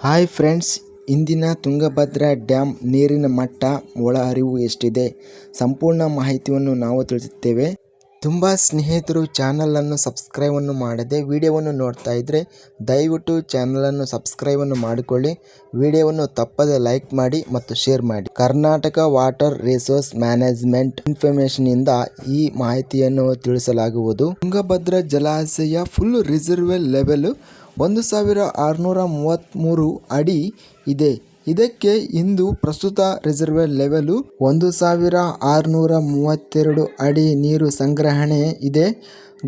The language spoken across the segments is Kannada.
ಹಾಯ್ ಫ್ರೆಂಡ್ಸ್, ಇಂದಿನ ತುಂಗಭದ್ರಾ ಡ್ಯಾಮ್ ನೀರಿನ ಮಟ್ಟ, ಒಳಹರಿವು ಎಷ್ಟಿದೆ ಸಂಪೂರ್ಣ ಮಾಹಿತಿಯನ್ನು ನಾವು ತಿಳಿಸುತ್ತೇವೆ. ತುಂಬ ಸ್ನೇಹಿತರು ಚಾನಲನ್ನು ಸಬ್ಸ್ಕ್ರೈಬನ್ನು ಮಾಡದೆ ವಿಡಿಯೋವನ್ನು ನೋಡ್ತಾ ಇದ್ದರೆ ದಯವಿಟ್ಟು ಚಾನಲನ್ನು ಸಬ್ಸ್ಕ್ರೈಬನ್ನು ಮಾಡಿಕೊಳ್ಳಿ. ವಿಡಿಯೋವನ್ನು ತಪ್ಪದೆ ಲೈಕ್ ಮಾಡಿ ಮತ್ತು ಶೇರ್ ಮಾಡಿ. ಕರ್ನಾಟಕ ವಾಟರ್ ರಿಸೋರ್ಸ್ ಮ್ಯಾನೇಜ್ಮೆಂಟ್ ಇನ್ಫಾರ್ಮೇಷನ್ನಿಂದ ಈ ಮಾಹಿತಿಯನ್ನು ತಿಳಿಸಲಾಗುವುದು. ತುಂಗಭದ್ರಾ ಜಲಾಶಯ ಫುಲ್ ರಿಸರ್ವೇರ್ ಲೆವೆಲ್ 1633 ಅಡಿ ಇದೆ. ಇದಕ್ಕೆ ಇಂದು ಪ್ರಸ್ತುತ ರಿಸರ್ವೇರ್ ಲೆವೆಲ್ 1632 ಅಡಿ ನೀರು ಸಂಗ್ರಹಣೆ ಇದೆ.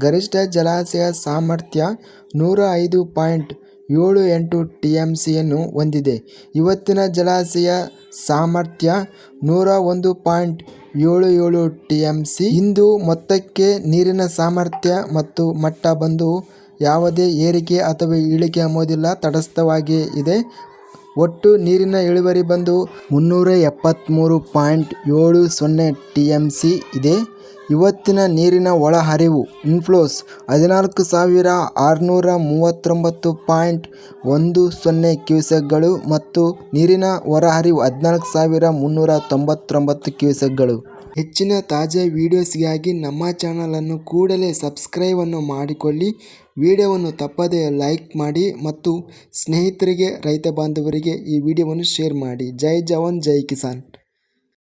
ಗರಿಷ್ಠ ಜಲಾಶಯ ಸಾಮರ್ಥ್ಯ 105.78 TMCಯನ್ನು ಹೊಂದಿದೆ. ಇವತ್ತಿನ ಜಲಾಶಯ ಸಾಮರ್ಥ್ಯ 101.77 TMC. ಇಂದು ಮೊತ್ತಕ್ಕೆ ನೀರಿನ ಸಾಮರ್ಥ್ಯ ಮತ್ತು ಮಟ್ಟ ಬಂದು ಯಾವುದೇ ಏರಿಕೆ ಅಥವಾ ಇಳಿಕೆ ಎಂಬುದಿಲ್ಲ, ತಟಸ್ಥವಾಗಿ ಇದೆ. ಒಟ್ಟು ನೀರಿನ ಇಳುವರಿ ಬಂದು 373.70 TMC ಇದೆ. ಇವತ್ತಿನ ನೀರಿನ ಒಳಹರಿವು ಇನ್ಫ್ಲೋಸ್ 14,639.10 ಕ್ಯೂಸೆಕ್ಗಳು ಮತ್ತು ನೀರಿನ ಹೊರಹರಿವು 14,399 ಕ್ಯೂಸೆಕ್ಗಳು. ಹೆಚ್ಚಿನ ತಾಜಾ ವಿಡಿಯೋಸ್ಗಾಗಿ ನಮ್ಮ ಚಾನಲನ್ನು ಕೂಡಲೇ ಸಬ್ಸ್ಕ್ರೈಬನ್ನು ಮಾಡಿಕೊಳ್ಳಿ. ವಿಡಿಯೋವನ್ನು ತಪ್ಪದೇ ಲೈಕ್ ಮಾಡಿ ಮತ್ತು ಸ್ನೇಹಿತರಿಗೆ, ರೈತ ಬಾಂಧವರಿಗೆ ಈ ವಿಡಿಯೋವನ್ನು ಶೇರ್ ಮಾಡಿ. ಜೈ ಜವಾನ್ ಜೈ ಕಿಸಾನ್.